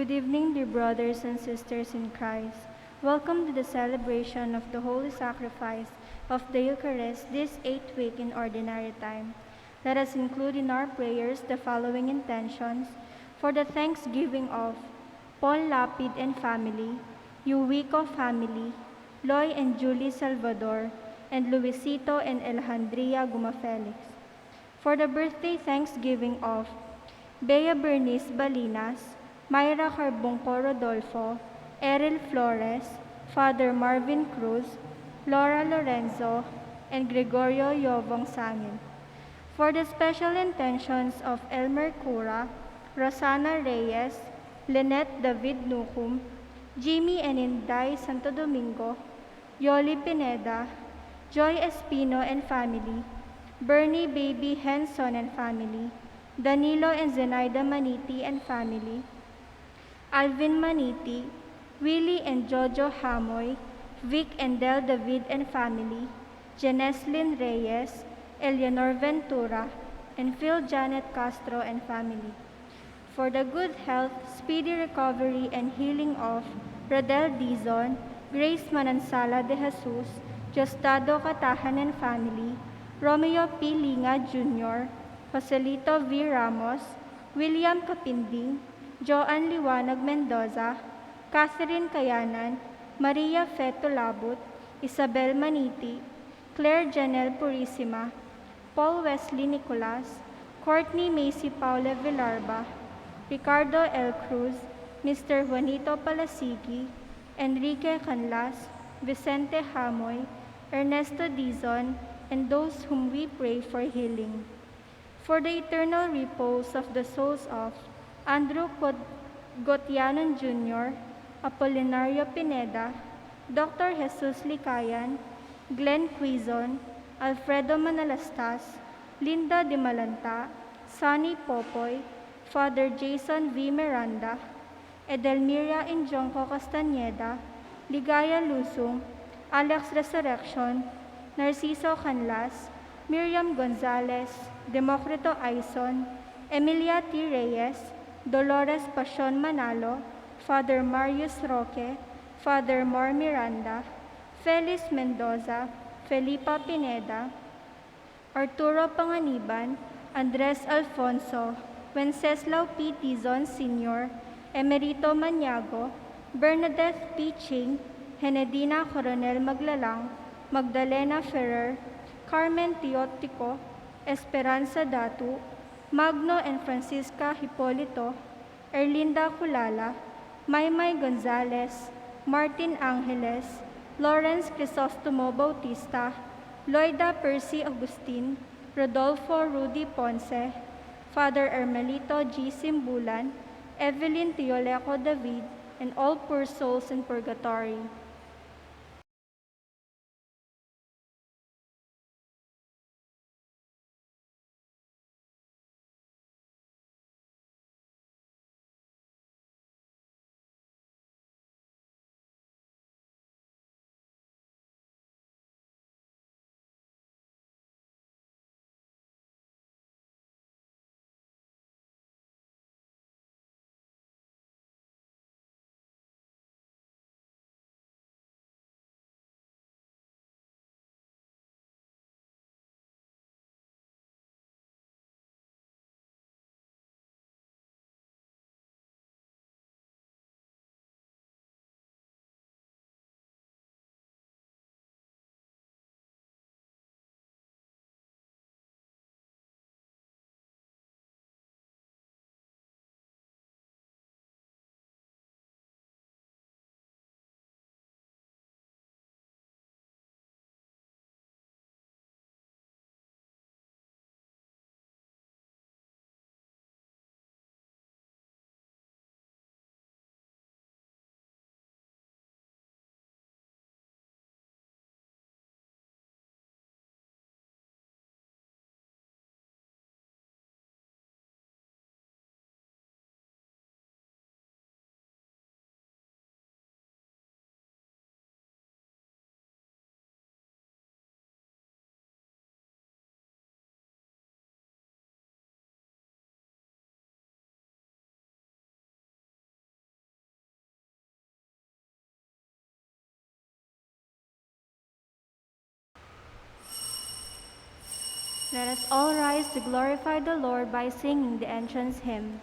Good evening, dear brothers and sisters in Christ. Welcome to the celebration of the Holy Sacrifice of the Eucharist this 8th week in Ordinary Time. Let us include in our prayers the following intentions for the thanksgiving of Paul Lapid and family, Yuwico family, Loy and Julie Salvador, and Luisito and Alejandria Gumafelix. For the birthday thanksgiving of Bea Bernice Balinas, Myra Carbonco Rodolfo, Eril Flores, Father Marvin Cruz, Laura Lorenzo, and Gregorio Yovong Sangin. For the special intentions of Elmer Cura, Rosana Reyes, Lynette David Nucum, Jimmy and Inday Santo Domingo, Yoli Pineda, Joy Espino and family, Bernie Baby Henson and family, Danilo and Zenaida Maniti and family, Alvin Maniti, Willie and Jojo Hamoy, Vic and Del David and family, Janeslyn Reyes, Eleanor Ventura, and Phil Janet Castro and family. For the good health, speedy recovery, and healing of Rodel Dizon, Grace Manansala de Jesus, Diosdado Katahan and family, Romeo P. Linga Jr., Joselito V. Ramos, William Kapinding, Joan Liwanag Mendoza, Catherine Kayanan, Maria Feto Labut, Isabel Maniti, Claire Janelle Purisima, Paul Wesley Nicolas, Courtney Macy Paula Villarba, Ricardo L. Cruz, Mr. Juanito Palasigi, Enrique Canlas, Vicente Hamoy, Ernesto Dizon, and those whom we pray for healing. For the eternal repose of the souls of Andrew Gotianon Jr., Apolinario Pineda, Dr. Jesus Licayan, Glenn Quizon, Alfredo Manalastas, Linda de Malanta, Sonny Popoy, Father Jason V. Miranda, Edelmira Injonco Castañeda, Ligaya Lusung, Alex Resurrection, Narciso Canlas, Miriam Gonzalez, Democrito Aison, Emilia T. Reyes, Dolores Pasion Manalo, Father Marius Roque, Father Mar Miranda, Felis Mendoza, Felipa Pineda, Arturo Panganiban, Andres Alfonso, Wenceslao P. Tizon Sr., Emerito Maniago, Bernadette P. Ching, Henedina Coronel Maglalang, Magdalena Ferrer, Carmen Teotico, Esperanza Datu, Magno and Francisca Hipolito, Erlinda Culala, Maymay Gonzalez, Martin Angeles, Lawrence Crisostomo Bautista, Loida Percy Agustin, Rodolfo Rudy Ponce, Father Ermelito G. Simbulan, Evelyn Teoleco David, and all poor souls in purgatory. Let us all rise to glorify the Lord by singing the entrance hymn.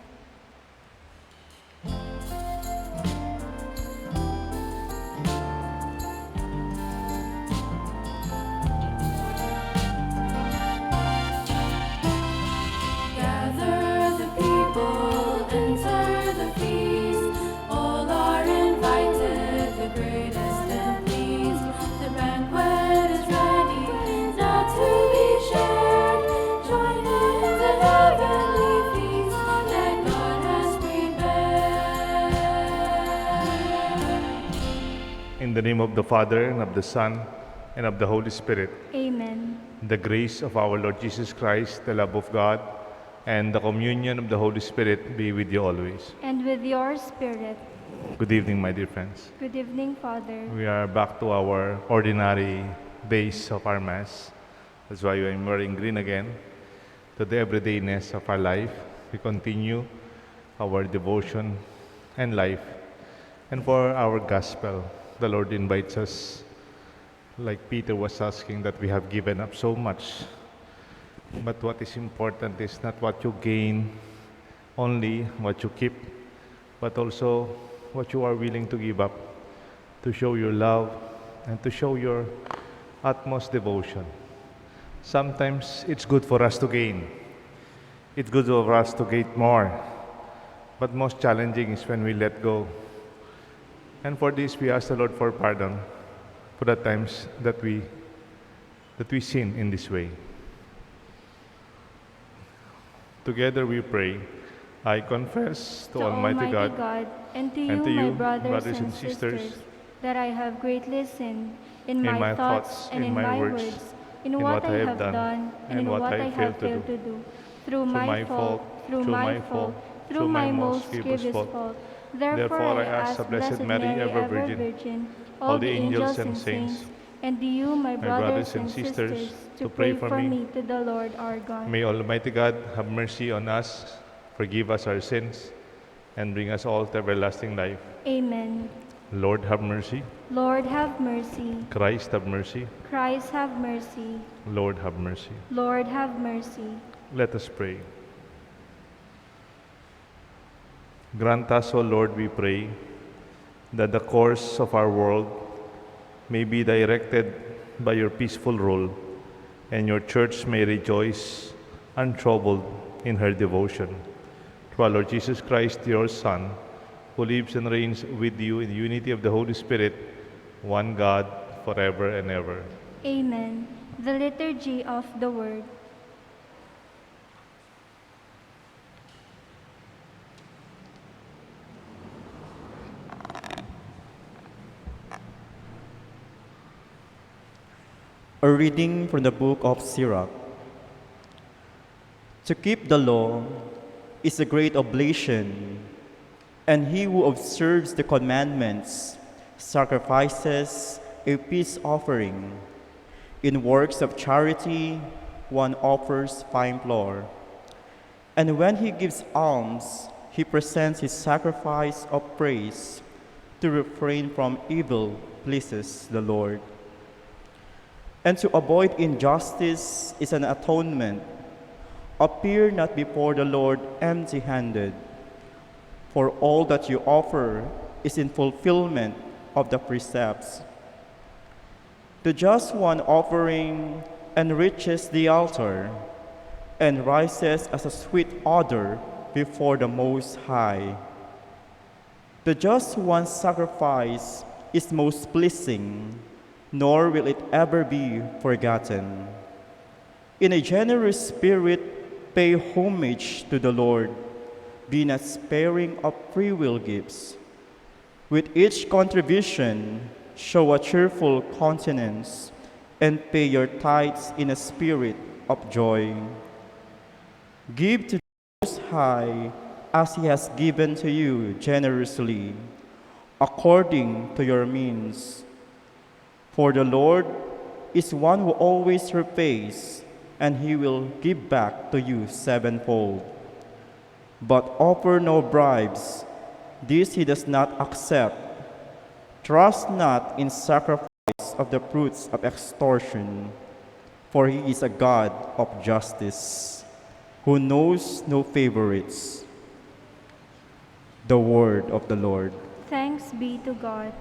In the name of the Father, and of the Son, and of the Holy Spirit. Amen. The grace of our Lord Jesus Christ, the love of God, and the communion of the Holy Spirit be with you always. And with your spirit. Good evening, my dear friends. Good evening, Father. We are back to our ordinary days of our Mass. That's why I'm wearing green again. To the everydayness of our life, we continue our devotion and life. And for our gospel, the Lord invites us, like Peter was asking, that we have given up so much. But what is important is not what you gain, only what you keep, but also what you are willing to give up to show your love and to show your utmost devotion. Sometimes it's good for us to gain. It's good for us to get more. But most challenging is when we let go. And for this, we ask the Lord for pardon for the times that we sin in this way. Together we pray. I confess to Almighty God and to you, my brothers and sisters, that I have greatly sinned in my thoughts and in my words, in what I have done and in what I have failed to do, through my fault, through my most grievous fault. Therefore I ask the Blessed Mary, ever Virgin, all the angels and saints, and you, my brothers and sisters, to pray for me to the Lord our God. May Almighty God have mercy on us, forgive us our sins, and bring us all to everlasting life. Amen. Lord, have mercy. Lord, have mercy. Christ, have mercy. Christ, have mercy. Lord, have mercy. Lord, have mercy. Let us pray. Grant us, O Lord, we pray, that the course of our world may be directed by your peaceful rule, and your church may rejoice untroubled in her devotion. Through our Lord Jesus Christ, your Son, who lives and reigns with you in the unity of the Holy Spirit, one God, forever and ever. Amen. The Liturgy of the Word. A reading from the book of Sirach. To keep the law is a great oblation, and he who observes the commandments sacrifices a peace offering. In works of charity, one offers fine flour, and when he gives alms, he presents his sacrifice of praise. To refrain from evil pleases the Lord. And to avoid injustice is an atonement. Appear not before the Lord empty-handed, for all that you offer is in fulfillment of the precepts. The just one offering enriches the altar and rises as a sweet odor before the Most High. The just one's sacrifice is most pleasing, nor will it ever be forgotten. In a generous spirit, pay homage to the Lord. Be not sparing of free will gifts. With each contribution, show a cheerful countenance, and pay your tithes in a spirit of joy. Give to the Most High as He has given to you generously, according to your means. For the Lord is one who always repays, and He will give back to you sevenfold. But offer no bribes, this He does not accept. Trust not in sacrifice of the fruits of extortion. for he is a God of justice, who knows no favorites. The word of the Lord. Thanks be to God.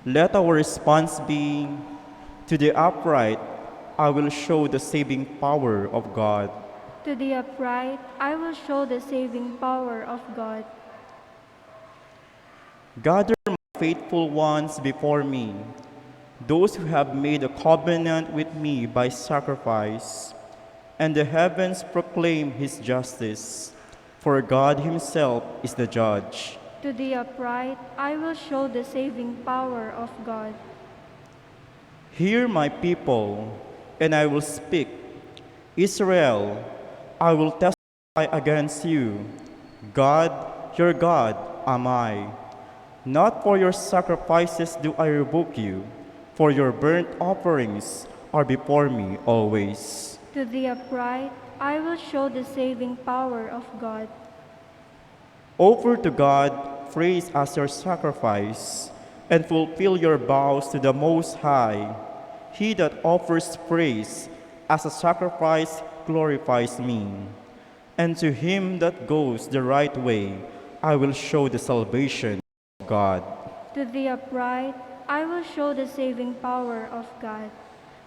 Let our response be, to the upright, I will show the saving power of God. To the upright, I will show the saving power of God. Gather my faithful ones before me, those who have made a covenant with me by sacrifice, and the heavens proclaim his justice, for God himself is the judge. To the upright, I will show the saving power of God. Hear my people, and I will speak. Israel, I will testify against you. God, your God, am I. Not for your sacrifices do I rebuke you, for your burnt offerings are before me always. To the upright, I will show the saving power of God. Offer to God praise as your sacrifice, and fulfill your vows to the Most High. He that offers praise as a sacrifice glorifies me. And to him that goes the right way, I will show the salvation of God. To the upright, I will show the saving power of God.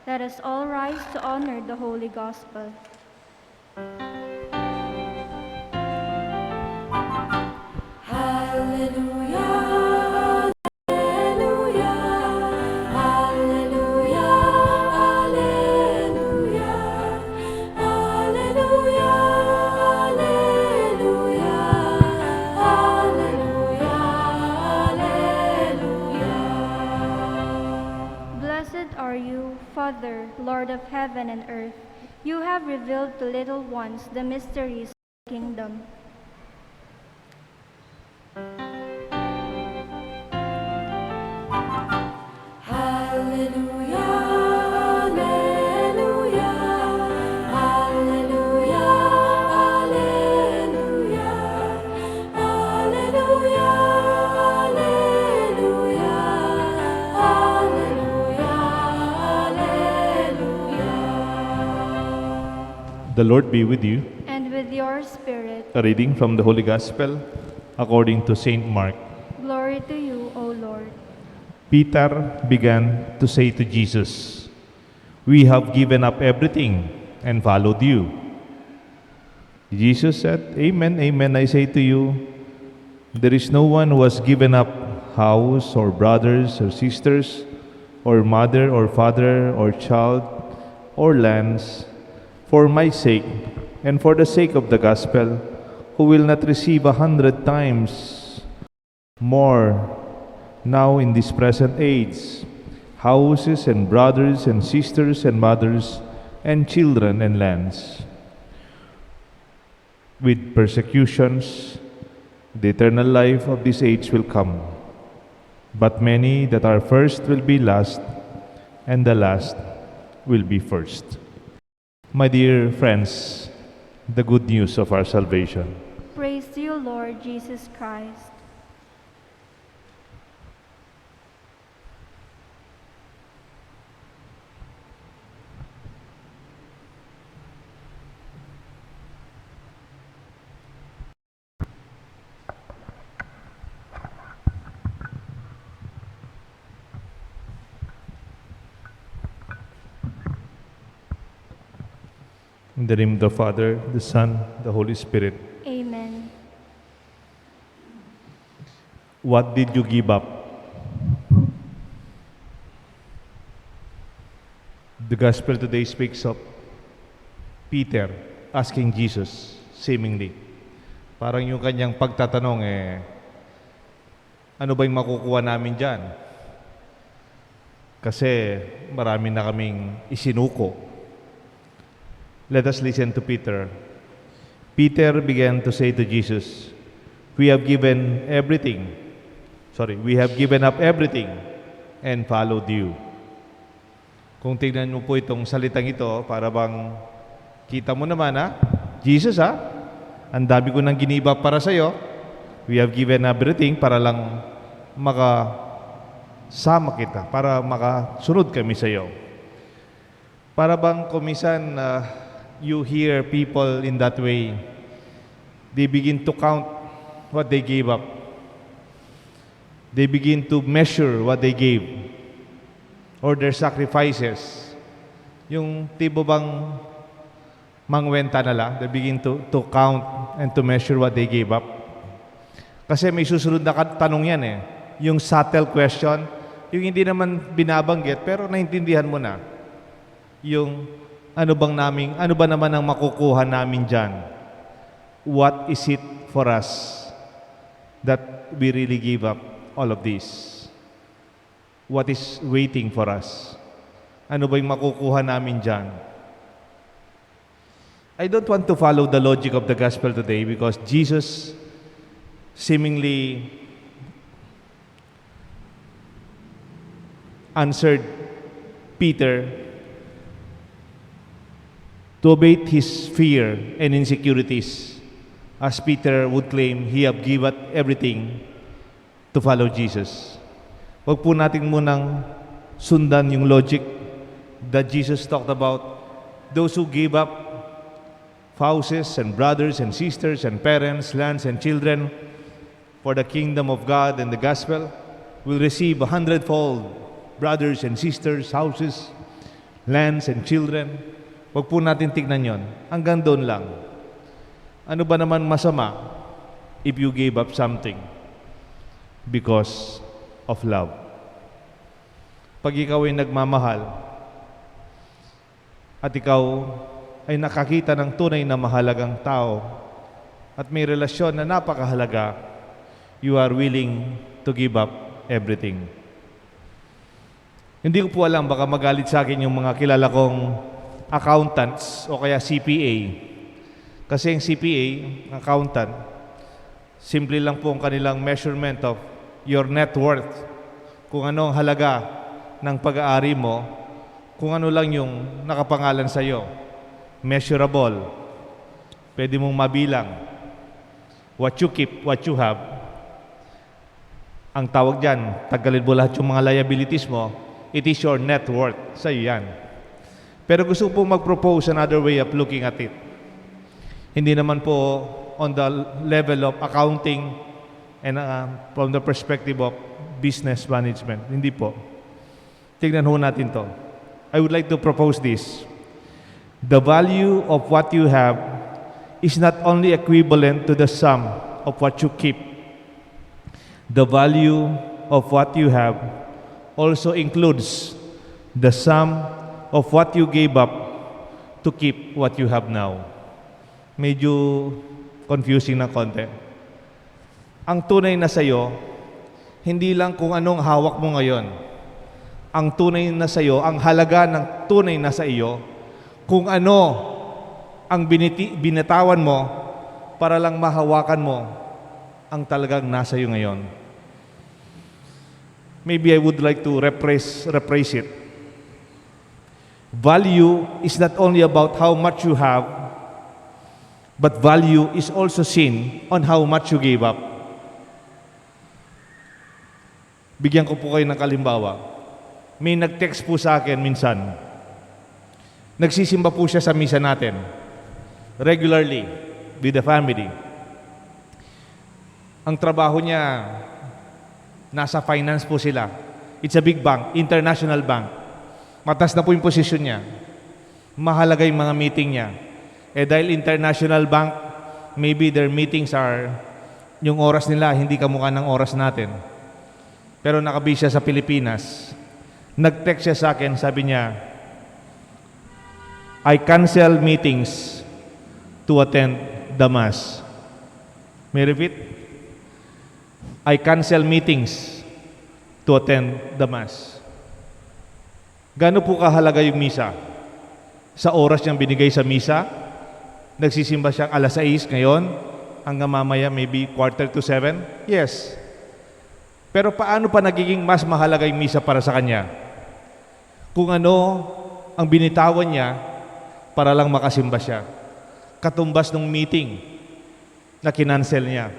Let us all rise to honor the Holy Gospel. Hallelujah, hallelujah, hallelujah, hallelujah, hallelujah, hallelujah, hallelujah. Blessed are you, Father, Lord of heaven and earth. You have revealed to little ones the mysteries of the kingdom. Hallelujah, hallelujah, hallelujah, hallelujah, hallelujah, hallelujah, hallelujah. The Lord be with you. And with your spirit, A reading from the Holy Gospel according to Saint Mark. glory to you, O Lord. Peter began to say to Jesus, "We have given up everything and followed you." Jesus said, "Amen, amen, I say to you, there is no one who has given up house or brothers or sisters or mother or father or child or lands for my sake and for the sake of the gospel, who will not receive 100 times more now in this present age, houses and brothers and sisters and mothers and children and lands, with persecutions, the eternal life of this age will come. But many that are first will be last, and the last will be first." My dear friends, the good news of our salvation. Praise to you, Lord Jesus Christ. In the name of the Father, the Son, the Holy Spirit. Amen. What did you give up? The Gospel today speaks of Peter asking Jesus, seemingly. Parang yung kanyang pagtatanong, ano ba yung makukuha namin dyan? Kasi marami na kaming isinuko. Let us listen to Peter. Peter began to say to Jesus, we have given up everything and followed you. Kung tignan mo po itong salitang ito, para bang kita mo naman Jesus ang dami ko nang giniba para sa iyo. We have given everything para lang sama kita para makasunod kami sa iyo. Para bang kumisan you hear people in that way, they begin to count what they gave up. They begin to measure what they gave or their sacrifices. Yung tipo bang mangwenta na lang, they begin to count and to measure what they gave up. Kasi may susunod na tanong yan eh. Yung subtle question, yung hindi naman binabanggit pero naintindihan mo na. Yung ano ba naman ang makukuha namin dyan? What is it for us that we really give up all of this? What is waiting for us? Ano ba yung makukuha namin dyan? I don't want to follow the logic of the gospel today because Jesus seemingly answered Peter to abate his fear and insecurities, as Peter would claim he have given everything to follow Jesus. Huwag po natin munang sundan yung logic that Jesus talked about. Those who give up spouses and brothers and sisters and parents, lands and children for the kingdom of God and the gospel will receive 100-fold brothers and sisters, houses, lands and children. Huwag po natin tignan yon. Hanggang doon lang. Ano ba naman masama if you gave up something because of love? Pag ikaw ay nagmamahal at ikaw ay nakakita ng tunay na mahalagang tao at may relasyon na napakahalaga, you are willing to give up everything. Hindi ko po alam, baka magalit sa akin yung mga kilala kong accountants o kaya CPA. Kasi yung CPA, accountant, simple lang po ang kanilang measurement of your net worth. Kung ano ang halaga ng pag-aari mo, kung ano lang yung nakapangalan sa iyo. Measurable. Pwede mong mabilang. What you keep, what you have. Ang tawag dyan, tanggalin mo lahat yung mga liabilities mo, it is your net worth. Sa iyo yan. Pero gusto ko pong mag-propose another way of looking at it. Hindi naman po on the level of accounting and from the perspective of business management. Hindi po. Tignan ho natin to. I would like to propose this. The value of what you have is not only equivalent to the sum of what you keep. The value of what you have also includes the sum of what you gave up to keep what you have now. Medyo confusing na konti. Ang tunay na sa'yo, hindi lang kung anong hawak mo ngayon. Ang tunay na sa'yo, ang halaga ng tunay na sa iyo, kung ano ang binatawan mo para lang mahawakan mo ang talagang nasa iyo ngayon. Maybe I would like to rephrase it. Value is not only about how much you have, but value is also seen on how much you gave up. Bigyan ko po kayo ng kalimbawa. May nag-text po sa akin minsan. Nagsisimba po siya sa misa natin. Regularly, with the family. Ang trabaho niya, nasa finance po sila. It's a big bank, international bank. Matas na po yung posisyon niya. Mahalaga yung mga meeting niya. Eh dahil international bank, maybe their meetings are, yung oras nila, hindi kamukha ng oras natin. Pero nakabase siya sa Pilipinas. Nag-text siya sa akin, sabi niya, I cancel meetings to attend the Mass. May repeat? I cancel meetings to attend the Mass. Gaano po kahalaga yung misa? Sa oras niyang binigay sa misa, nagsisimba siya alas 6 ngayon, hanggang mamaya maybe 6:45? Yes. Pero paano pa nagiging mas mahalaga yung misa para sa kanya? Kung ano ang binitawan niya para lang makasimba siya. Katumbas ng meeting na kinansel niya.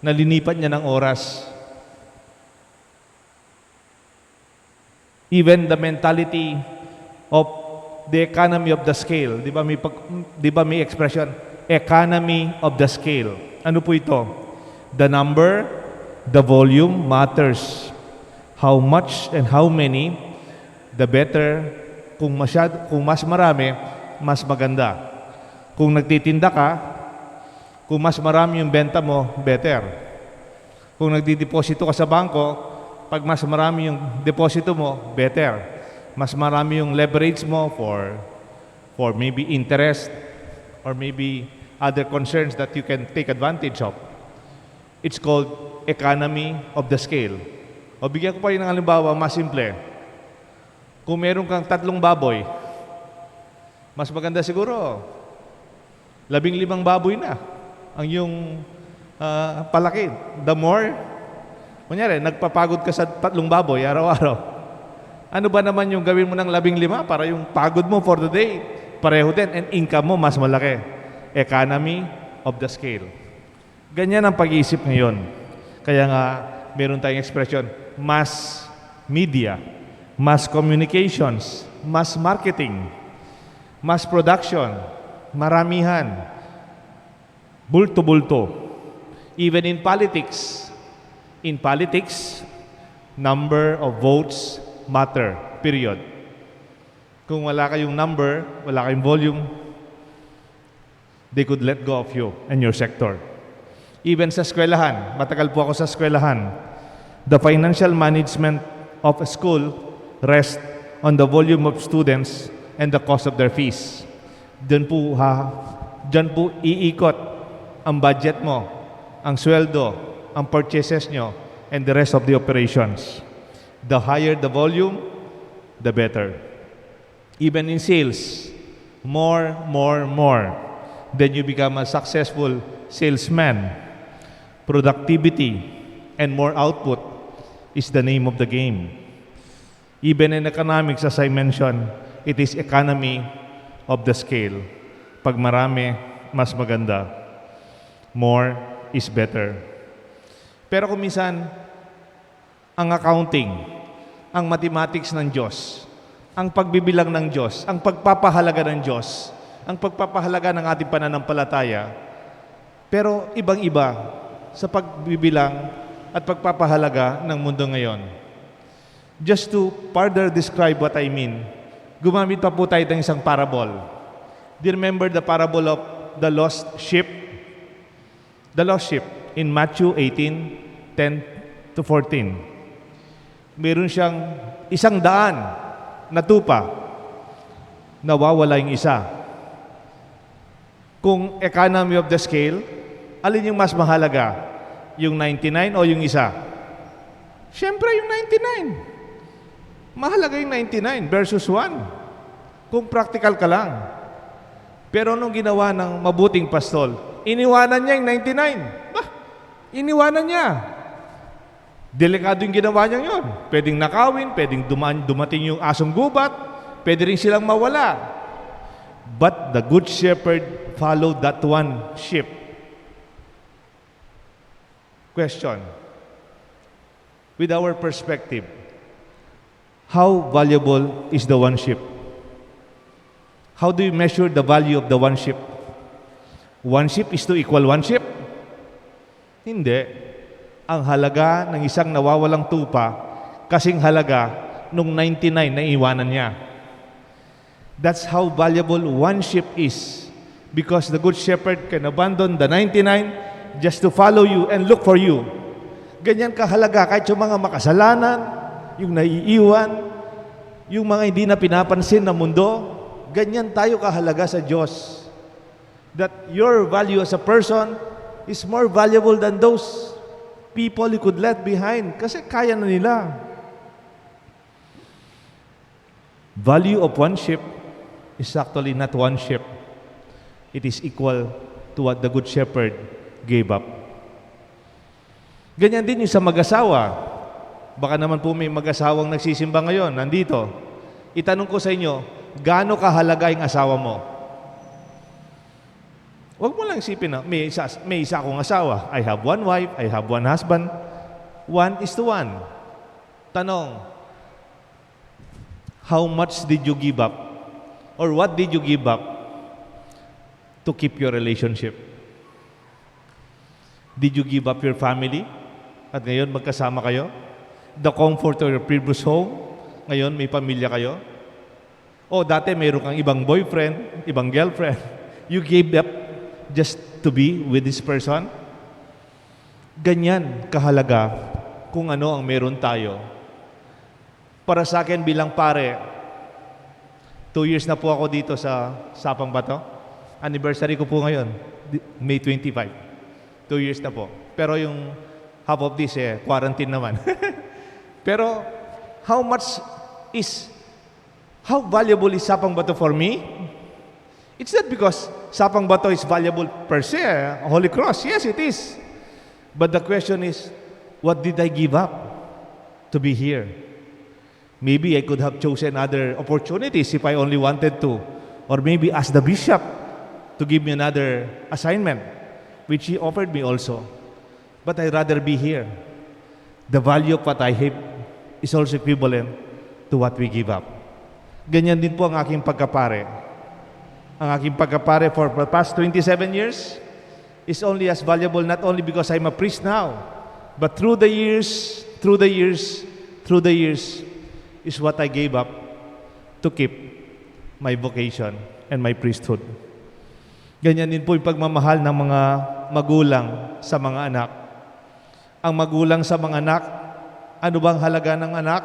Nalinipat niya ng oras. Even the mentality of the economy of the scale. Di ba may expression? Economy of the scale. Ano po ito? The number, the volume matters. How much and how many, the better. Kung mas marami, mas maganda. Kung nagtitinda ka, kung mas marami yung benta mo, better. Kung nagdideposito ka sa bangko, pag mas marami yung deposito mo, better. Mas marami yung leverage mo for maybe interest or maybe other concerns that you can take advantage of. It's called economy of the scale. O bigyan ko pa rin ng halimbawa, mas simple. Kung meron kang 3 baboy, mas maganda siguro 15 baboy na ang yung palaki. The more, kunyari, nagpapagod ka sa 3 baboy araw-araw. Ano ba naman yung gawin mo ng 15 para yung pagod mo for the day? Pareho din, and income mo mas malaki. Economy of the scale. Ganyan ang pag-iisip ngayon. Kaya nga, meron tayong expression, mass media, mass communications, mass marketing, mass production, maramihan, bulto-bulto. Even in politics, number of votes matter, period. Kung wala kayong number, wala kayong volume, they could let go of you and your sector. Even sa eskwelahan, matagal po ako sa eskwelahan, the financial management of a school rests on the volume of students and the cost of their fees. Diyan po iikot ang budget mo, ang sweldo, ang purchases nyo, and the rest of the operations. The higher the volume, the better. Even in sales, more, then you become a successful salesman. Productivity and more output is the name of the game. Even in economics, as I mentioned, it is economy of the scale. Pag marami, mas maganda. More is better. Pero kung minsan, ang accounting, ang mathematics ng Diyos, ang pagbibilang ng Diyos, ang pagpapahalaga ng Diyos, ang pagpapahalaga ng ating pananampalataya, pero ibang-iba sa pagbibilang at pagpapahalaga ng mundo ngayon. Just to further describe what I mean, gumamit pa po tayo ng isang parable. Do you remember the parable of the lost sheep? The lost sheep in Matthew 18:10 to 14. Meron siyang 100 na tupa, nawawala yung isa. Kung economy of the scale, alin yung mas mahalaga? Yung 99 o yung isa? Siyempre yung 99. Mahalaga yung 99 versus 1. Kung practical ka lang. Pero nung ginawa ng mabuting pastol, iniwanan niya yung 99. Bah, iniwanan niya. Delikado yung ginawa niya yun. Pwedeng nakawin, pwedeng dumating yung asong gubat, pwede rin silang mawala. But the good shepherd followed that one sheep. Question. With our perspective, how valuable is the one sheep? How do you measure the value of the one sheep? One sheep is to equal one sheep? Hindi. Ang halaga ng isang nawawalang tupa kasing halaga nung 99 na iwanan niya. That's how valuable one sheep is. Because the good shepherd can abandon the 99 just to follow you and look for you. Ganyan kahalaga kahit yung mga makasalanan, yung naiiwan, yung mga hindi na pinapansin na mundo, ganyan tayo kahalaga sa Diyos. That your value as a person is more valuable than those people you could let behind kasi kaya na nila. Value of one sheep is actually not one sheep. It is equal to what the good shepherd gave up. Ganyan din yung sa mag-asawa. Baka naman po may mag-asawang nagsisimba ngayon, nandito. Itanong ko sa inyo, gaano kahalaga yung asawa mo? Huwag mo lang isipin na, may isa akong asawa. I have one wife, I have one husband. 1:1. Tanong, how much did you give up? Or what did you give up to keep your relationship? Did you give up your family? At ngayon magkasama kayo? The comfort of your previous home? Ngayon may pamilya kayo? O dati mayroon kang ibang boyfriend, ibang girlfriend. You gave up just to be with this person? Ganyan kahalaga kung ano ang meron tayo. Para sa akin bilang pare, 2 years na po ako dito sa Sapang Bato. Anniversary ko po ngayon, May 25. 2 years na po. Pero yung half of this, quarantine naman. Pero, how valuable is Sapang Bato for me? It's not because Sapang Bato is valuable per se, Holy Cross. Yes, it is. But the question is, what did I give up to be here? Maybe I could have chosen other opportunities if I only wanted to. Or maybe ask the bishop to give me another assignment, which he offered me also. But I'd rather be here. The value of what I have is also equivalent to what we give up. Ganyan din po ang aking pagkapare. Ang aking pagkapare for the past 27 years is only as valuable not only because I'm a priest now, but through the years is what I gave up to keep my vocation and my priesthood. Ganyan din po yung pagmamahal ng mga magulang sa mga anak. Ang magulang sa mga anak, ano bang halaga ng anak?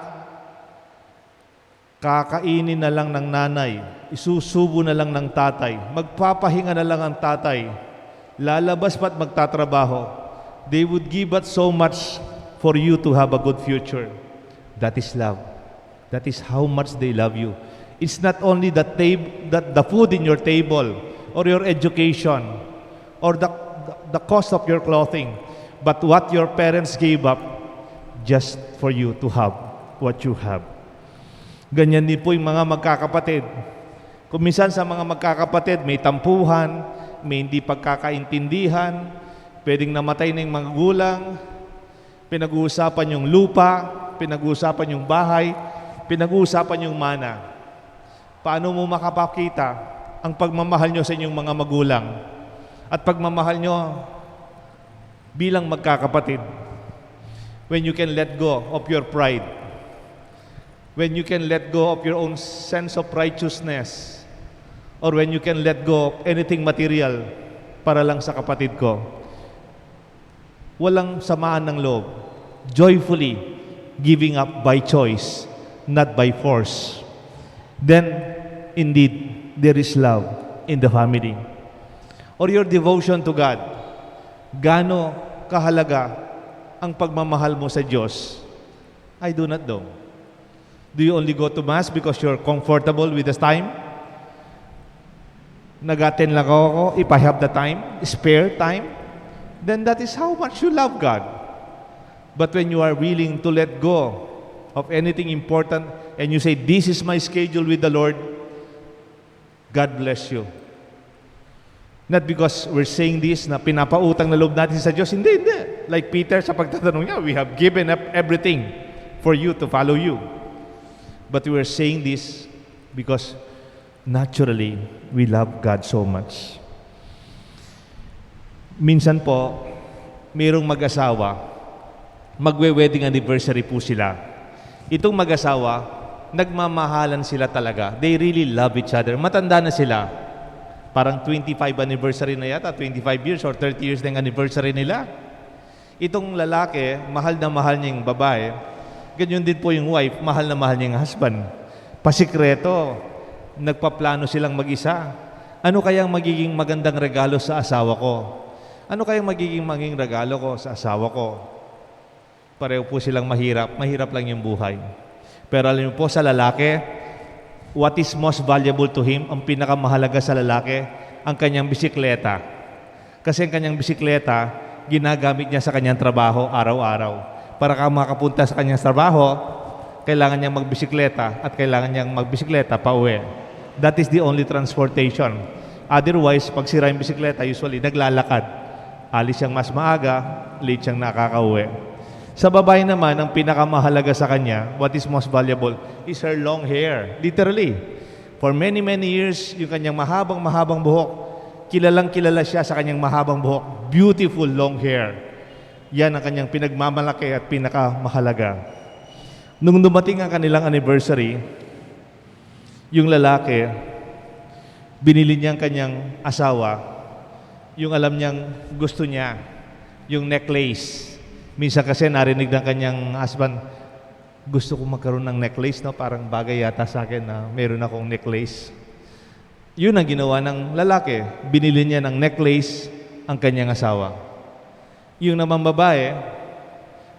Kakainin na lang ng nanay, isusubo na lang ng tatay, magpapahinga na lang ang tatay, lalabas pa't magtatrabaho. They would give up so much for you to have a good future. That is love. That is how much they love you. It's not only the food in your table, or your education, or the cost of your clothing, but what your parents gave up just for you to have what you have. Ganyan din po yung mga magkakapatid. Kung minsan sa mga magkakapatid, may tampuhan, may hindi pagkakaintindihan, pwedeng namatay na yung mga gulang, pinag-uusapan yung lupa, pinag-uusapan yung bahay, pinag-uusapan yung mana. Paano mo makapakita ang pagmamahal nyo sa inyong mga magulang at pagmamahal nyo bilang magkakapatid? When you can let go of your pride, when you can let go of your own sense of righteousness, or when you can let go of anything material para lang sa kapatid ko, walang samaan ng loob, joyfully giving up by choice, not by force, then indeed there is love in the family. Or your devotion to God, gaano kahalaga ang pagmamahal mo sa Diyos? I do not know. Do you only go to Mass because you're comfortable with the time? Nag-attend lang ako if I have the time, spare time, then that is how much you love God. But when you are willing to let go of anything important and you say, this is my schedule with the Lord, God bless you. Not because we're saying this na pinapautang na loob natin sa Diyos. Hindi. Like Peter sa pagtatanong niya, we have given up everything for you to follow you. But we are saying this because naturally, we love God so much. Minsan po, mayroong mag-asawa, magwe-wedding anniversary po sila. Itong mag-asawa, nagmamahalan sila talaga. They really love each other. Matanda na sila. Parang 25 anniversary na yata, 25 years or 30 years na yung anniversary nila. Itong lalaki, mahal na mahal niya yung babae. Ganyan din po yung wife, mahal na mahal niya yung husband. Pasikreto, nagpaplano silang mag-isa. Ano kayang magiging magandang regalo sa asawa ko? Ano kayang magiging regalo ko sa asawa ko? Pareho po silang mahirap. Mahirap lang yung buhay. Pero alam niyo po sa lalaki, what is most valuable to him, ang pinakamahalaga sa lalaki, ang kanyang bisikleta. Kasi ang kanyang bisikleta, ginagamit niya sa kanyang trabaho araw-araw. Para ka makapunta sa kanyang trabaho, kailangan niyang magbisikleta at kailangan niyang magbisikleta pa uwi. That is the only transportation. Otherwise, pag sira yung bisikleta, usually naglalakad. Alis siyang mas maaga, late siyang nakakauwi. Sa babae naman, ang pinakamahalaga sa kanya, what is most valuable, is her long hair. Literally. For many, many years, yung kanyang mahabang buhok, kilalang kilala siya sa kanyang mahabang buhok. Beautiful long hair. Yan ang kanyang pinagmamalaki at pinakamahalaga. Nung dumating ang kanilang anniversary, yung lalaki, binili niya ang kanyang asawa, yung alam niyang gusto niya, yung necklace. Minsan kasi narinig ng kanyang husband, gusto ko magkaroon ng necklace, no? Parang bagay yata sa akin na meron akong necklace. Yun ang ginawa ng lalaki. Binili niya ng necklace ang kanyang asawa. Yung naman babae,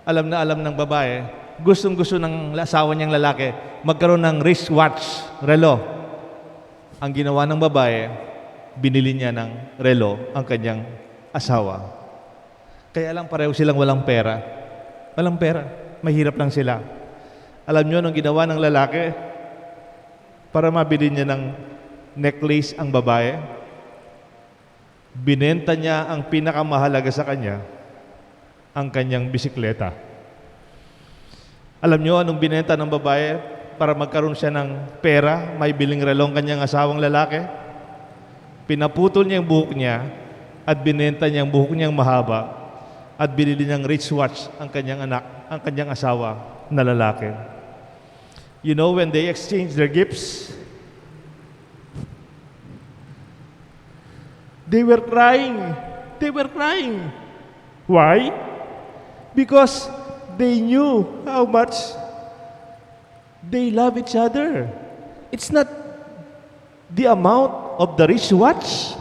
alam na alam ng babae, gustong-gusto ng asawa niyang lalaki magkaroon ng wristwatch, relo. Ang ginawa ng babae, binili niya ng relo ang kanyang asawa. Kaya lang pareho silang walang pera. Walang pera. Mahirap lang sila. Alam niyo anong ginawa ng lalaki? Para mabili niya ng necklace ang babae, binenta niya ang pinakamahalaga sa kanya, ang kanyang bisikleta. Alam niyo anong binenta ng babae para magkaroon siya ng pera, may biling relong kanyang asawang lalaki? Pinaputol niya yung buhok niya at binenta niya ang buhok niyang mahaba at binili niyang wristwatch ang kanyang anak, ang kanyang asawa na lalaki. You know, when they exchange their gifts, they were crying. They were crying. Why? Because they knew how much they love each other. It's not the amount of the wristwatch.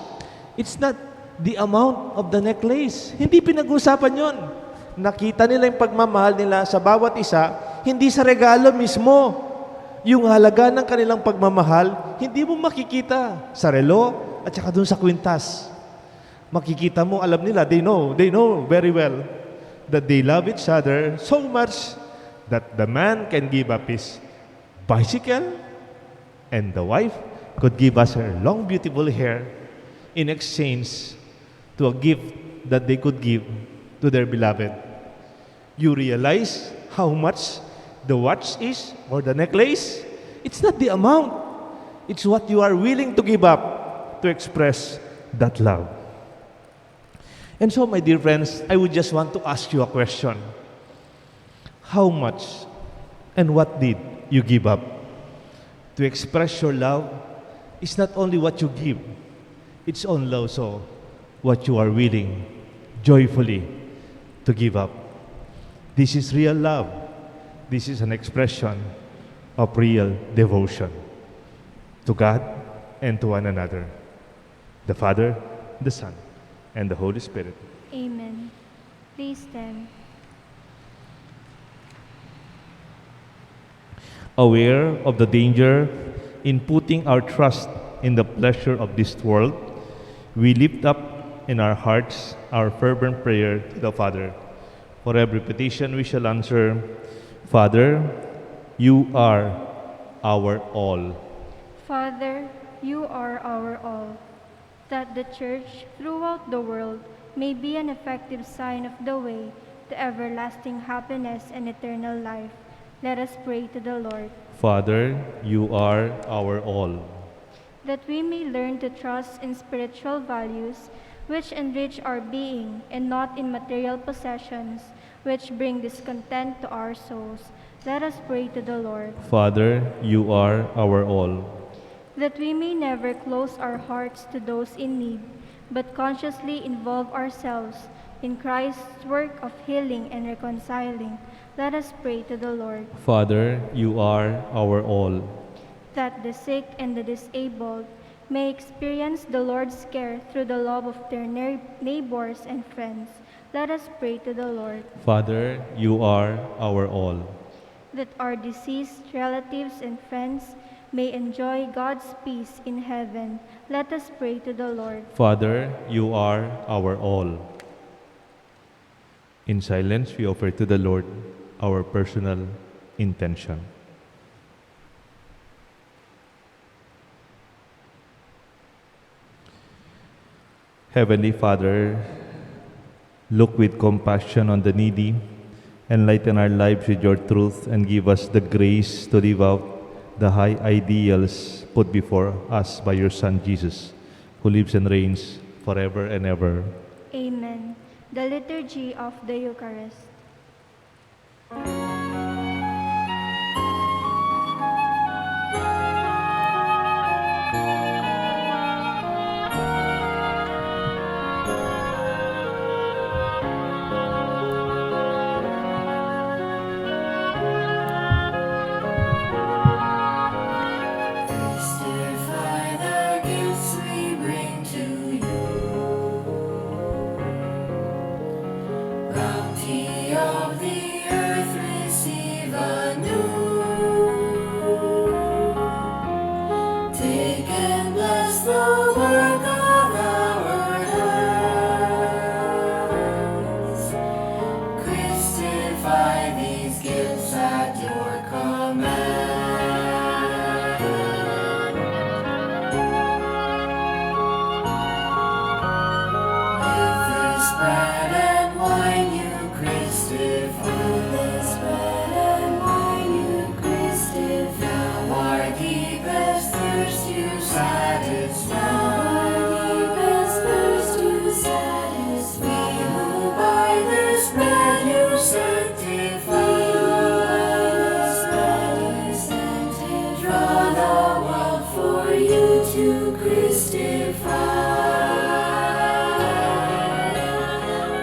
It's not the amount of the necklace. Hindi pinag-usapan yon. Nakita nila yung pagmamahal nila sa bawat isa, hindi sa regalo mismo. Yung halaga ng kanilang pagmamahal, hindi mo makikita sa relo at saka dun sa kwintas. Makikita mo, alam nila, they know very well that they love each other so much that the man can give up his bicycle and the wife could give us her long, beautiful hair in exchange to a gift that they could give to their beloved. You realize how much the watch is or the necklace? It's not the amount. It's what you are willing to give up to express that love. And so, my dear friends, I would just want to ask you a question. How much and what did you give up? To express your love is not only what you give, it's also what you are willing, joyfully, to give up. This is real love. This is an expression of real devotion to God and to one another, the Father, the Son, and the Holy Spirit. Amen. Please stand. Aware of the danger in putting our trust in the pleasure of this world, we lift up in our hearts our fervent prayer to the Father. For every petition we shall answer, Father, you are our all. Father, you are our all. That the Church throughout the world may be an effective sign of the way to everlasting happiness and eternal life. Let us pray to the Lord. Father, you are our all. That we may learn to trust in spiritual values which enrich our being and not in material possessions which bring discontent to our souls. Let us pray to the Lord. Father, you are our all. That we may never close our hearts to those in need, but consciously involve ourselves in Christ's work of healing and reconciling. Let us pray to the Lord. Father, you are our all. That the sick and the disabled may experience the Lord's care through the love of their neighbors and friends. Let us pray to the Lord. Father, you are our all. That our deceased relatives and friends may enjoy God's peace in heaven. Let us pray to the Lord. Father, you are our all. In silence, we offer to the Lord our personal intention. Heavenly Father, look with compassion on the needy Enlighten our lives with your truth and give us the grace to live out the high ideals put before us by your Son Jesus, who lives and reigns forever and ever. Amen. The Liturgy of the Eucharist. Testify the gifts we bring to you. Bounty of the earth receive anew. Take and bless the work of our hands. Christify these gifts at your command. With this bread and wine you Christify. This bread and wine you Christify. Now our deepest thirst you satisfy. Our deepest thirst you satisfy. We who by this bread you sanctify. This bread you sanctify. Draw the world for you to Christify.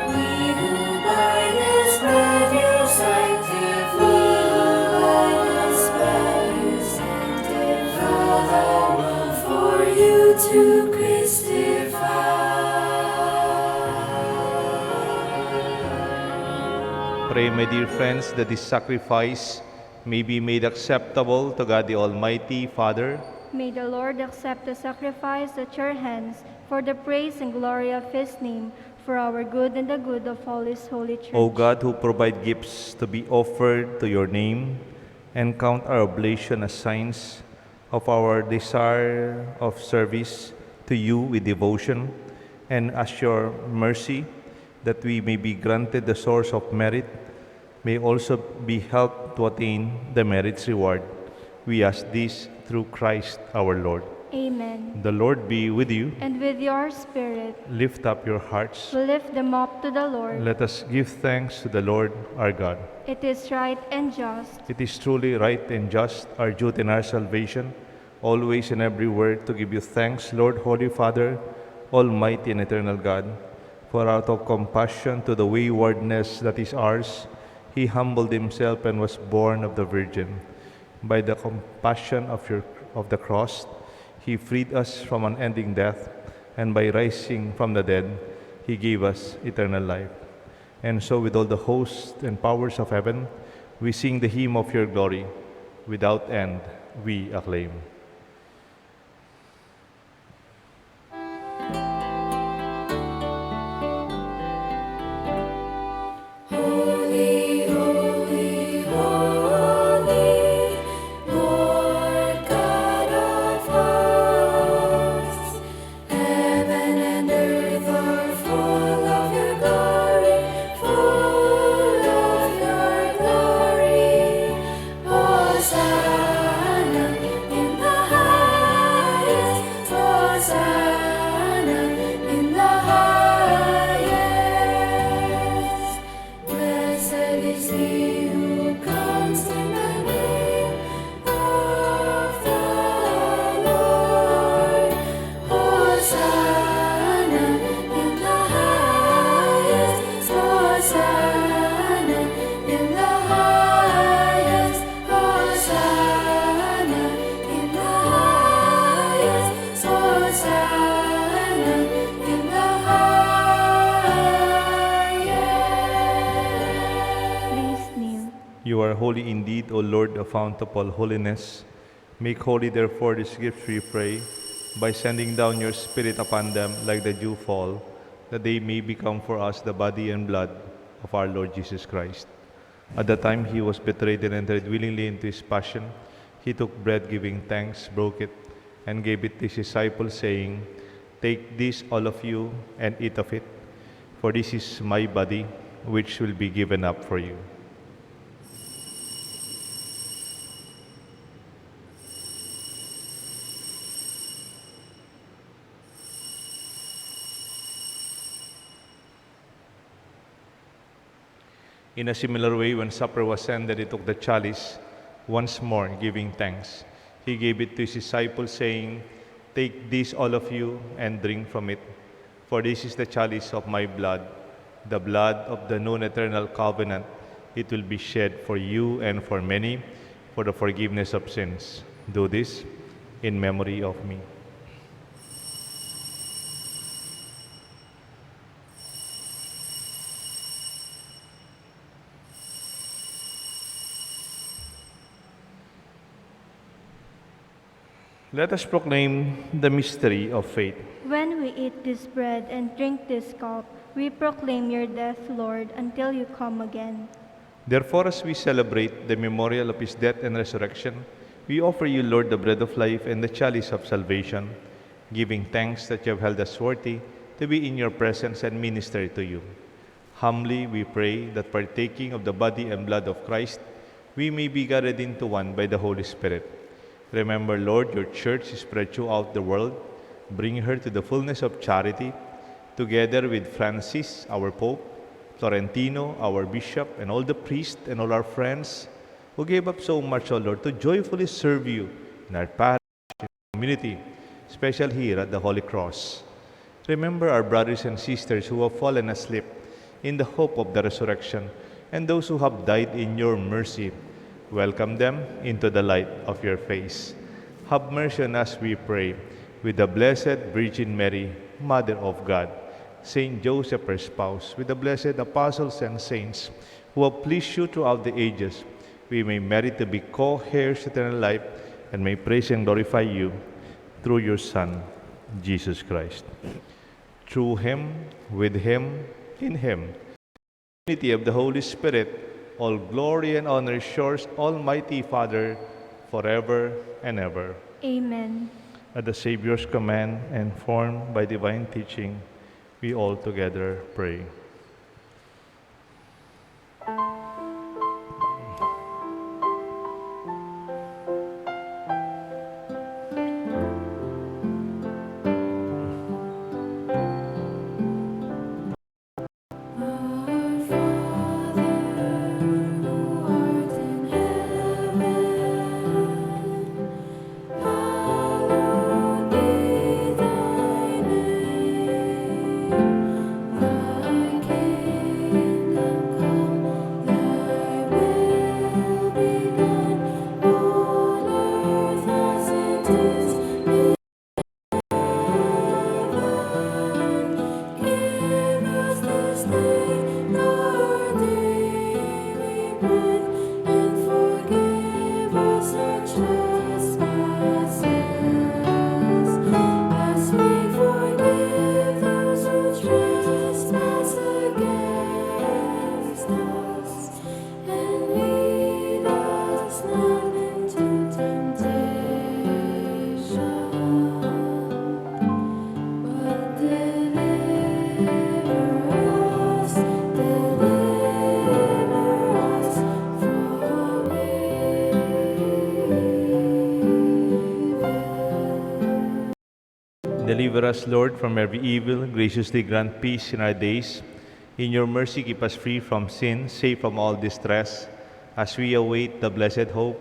We who by this bread you sanctify. By this bread you sanctify. Draw the world for you to Christify. Pray, my dear friends, that this sacrifice may be made acceptable to God the Almighty Father. May the Lord accept the sacrifice at your hands for the praise and glory of his name, for our good and the good of all his holy church. O God, who provide gifts to be offered to your name, and count our oblation as signs of our desire of service to you with devotion, and assure mercy that we may be granted the source of merit, may also be helped to attain the merit's reward. We ask this through Christ our Lord. Amen. The Lord be with you. And with your spirit, Lift up your hearts. we lift them up to the Lord. Let us give thanks to the Lord our God. It is right and just, It is truly right and just, our duty and our salvation, always and every word to give you thanks, Lord, Holy Father, Almighty and eternal God. For out of compassion to the waywardness that is ours, he humbled himself and was born of the Virgin. By the compassion of the cross, he freed us from unending death, and by rising from the dead, he gave us eternal life. And so with all the hosts and powers of heaven, we sing the hymn of your glory. Without end, we acclaim. Holy, holy, holy, Lord God of hosts. Heaven and earth are full of your glory, full of your glory. Hosanna in the highest, Hosanna in the highest. Blessed is he who comes in the name of the Lord. Hosanna in the highest, Hosanna in the highest, Hosanna in the highest, Hosanna in the highest. please kneel. You are holy indeed, O Lord, the fount of all holiness. Make holy, therefore, these gifts, we pray, by sending down your Spirit upon them like the dew fall, that they may become for us the body and blood of our Lord Jesus Christ. At the time he was betrayed and entered willingly into his passion, he took bread, giving thanks, broke it, and gave it to his disciples, saying, "Take this, all of you, and eat of it, for this is my body, which will be given up for you." In a similar way, when supper was ended, he took the chalice once more, giving thanks. He gave it to his disciples, saying, "Take this, all of you, and drink from it. For this is the chalice of my blood, the blood of the new and eternal covenant. It will be shed for you and for many for the forgiveness of sins. Do this in memory of me." Let us proclaim the mystery of faith. When we eat this bread and drink this cup, we proclaim your death, Lord, until you come again. Therefore, as we celebrate the memorial of his death and resurrection, we offer you, Lord, the bread of life and the chalice of salvation, giving thanks that you have held us worthy to be in your presence and minister to you. Humbly we pray that partaking of the body and blood of Christ, we may be gathered into one by the Holy Spirit. Remember, Lord, your church is spread throughout the world. Bring her to the fullness of charity, together with Francis, our Pope, Florentino, our Bishop, and all the priests and all our friends who gave up so much, O Lord, to joyfully serve you in our parish and community, especially here at the Holy Cross. Remember our brothers and sisters who have fallen asleep in the hope of the resurrection, and those who have died in your mercy. Welcome them into the light of your face. Have mercy on us, we pray, with the Blessed Virgin Mary, Mother of God, Saint Joseph, her spouse, with the blessed apostles and saints who have pleased you throughout the ages. We may merit to be co-heirs to eternal life and may praise and glorify you through your Son, Jesus Christ. Through him, with him, in him, unity of the Holy Spirit, all glory and honor is yours, Almighty Father, forever and ever. Amen. At the Savior's command and formed by divine teaching, we all together pray. Our Father, who art in heaven, hallowed be thy name. Thy kingdom come, thy will be done on earth as it is in heaven. Give us this day our daily bread, and forgive us our trespasses, as we forgive those who trespass against us. And lead us not into temptation, but deliver us from evil. Deliver us, Lord, from every evil. Graciously grant peace in our days. In your mercy, keep us free from sin, safe from all distress, as we await the blessed hope,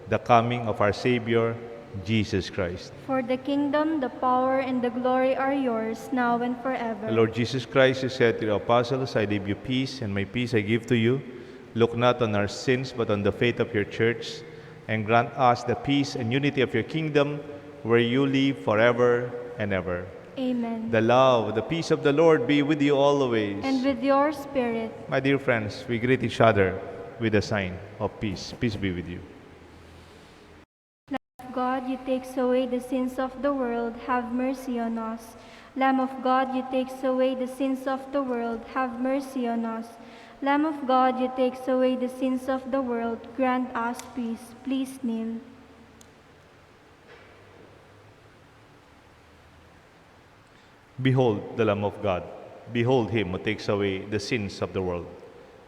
the coming of our Savior, Jesus Christ. For the kingdom, the power, and the glory are yours, now and forever. The Lord Jesus Christ, who said to the apostles, "I leave you peace, and my peace I give to you. Look not on our sins, but on the faith of your church, and grant us the peace and unity of your kingdom, where you live forever and ever." Amen. The love, the peace of the Lord be with you always. And with your spirit. My dear friends, we greet each other with a sign of peace. Peace be with you. God, you take away the sins of the world, have mercy on us. Lamb of God, you take away the sins of the world, have mercy on us. Lamb of God, you take away the sins of the world, grant us peace. Please kneel. Behold the Lamb of God. Behold him who takes away the sins of the world.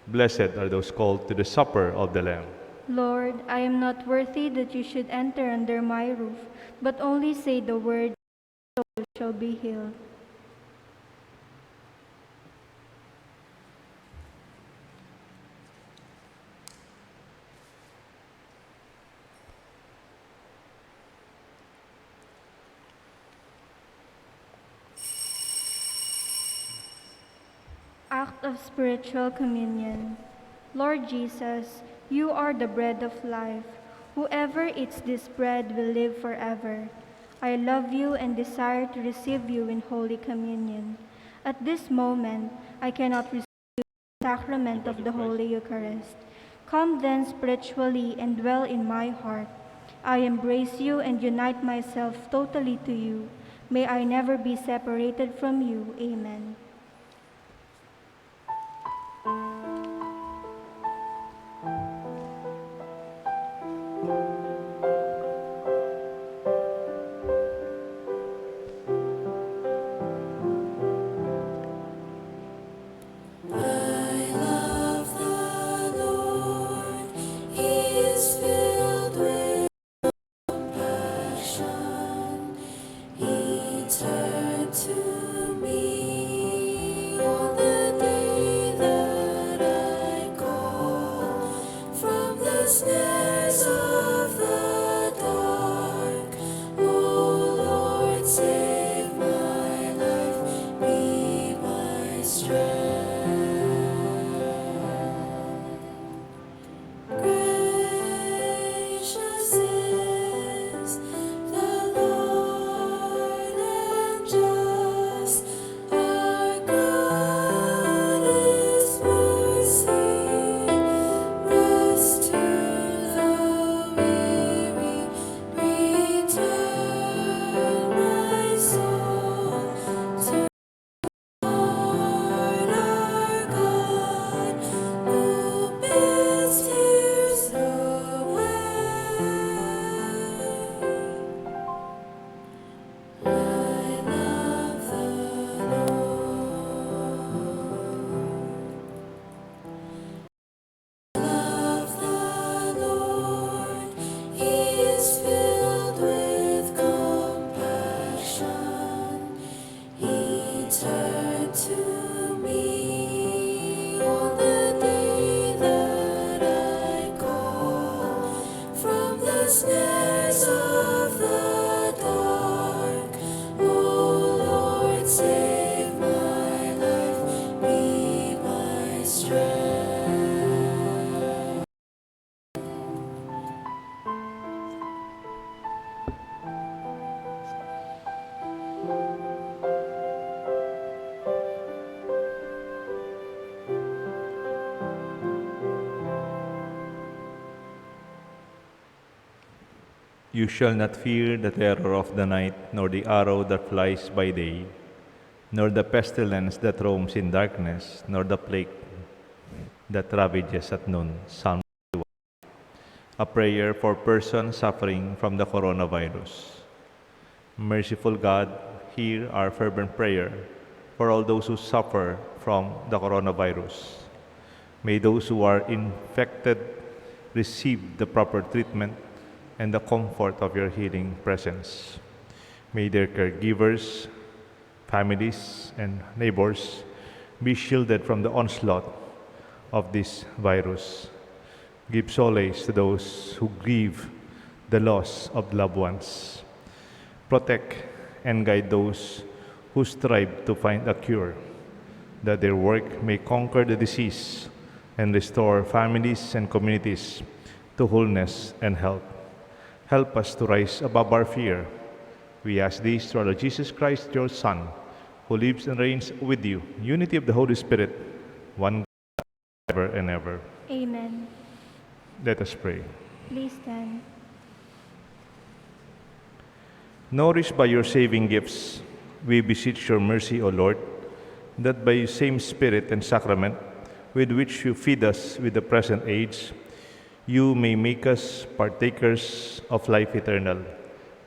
Blessed are those called to the supper of the Lamb. Lord, I am not worthy that you should enter under my roof, but only say the word, my soul shall be healed. Act of spiritual communion. Lord Jesus, you are the bread of life. Whoever eats this bread will live forever. I love you and desire to receive you in Holy Communion. At this moment, I cannot receive the sacrament of the Holy Eucharist. Come then spiritually and dwell in my heart. I embrace you and unite myself totally to you. May I never be separated from you. Amen. I love the Lord. He is filled with compassion. He turned to me on the day that I call from the snares of the dark. Oh Lord, save my life, be my strength. Gracious is the Lord and just. Our God is mercy. Rest to the weary. Return my soul to Lord our God, who bids tears away. I love the Lord. He is filled with compassion. He turned to me on the day that I call from the snares of the dark. Oh Lord, save my life, be my strength. You shall not fear the terror of the night, nor the arrow that flies by day, nor the pestilence that roams in darkness, nor the plague that ravages at noon. Psalm 1. A prayer for persons suffering from the coronavirus. Merciful God, hear our fervent prayer for all those who suffer from the coronavirus. May those who are infected receive the proper treatment and the comfort of your healing presence. May their caregivers, families, and neighbors be shielded from the onslaught of this virus. Give solace to those who grieve the loss of loved ones. Protect and guide those who strive to find a cure, that their work may conquer the disease and restore families and communities to wholeness and health. Help us to rise above our fear. We ask this through our Lord Jesus Christ, your Son, who lives and reigns with you, unity of the Holy Spirit, one God, ever and ever. Amen. Let us pray. Please stand. Nourished by your saving gifts, we beseech your mercy, O Lord, that by your same Spirit and sacrament with which you feed us with the present age, you may make us partakers of life eternal.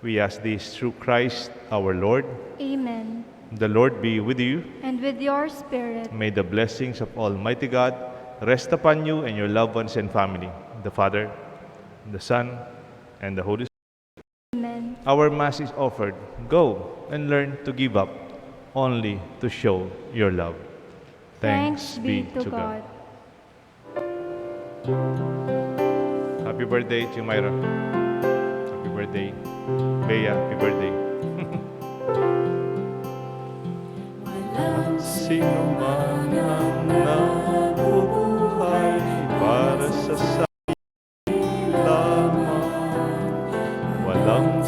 We ask this through Christ our Lord. Amen. The Lord be with you. And with your spirit. May the blessings of Almighty God rest upon you and your loved ones and family, the Father, the Son, and the Holy Spirit. Amen. Our Mass is offered. Go and learn to give up only to show your love. Thanks be to God. Happy birthday to Myra. Happy birthday. Bea, happy birthday. Wala At sino man ang nabubuhay para sa sarili lamang, walang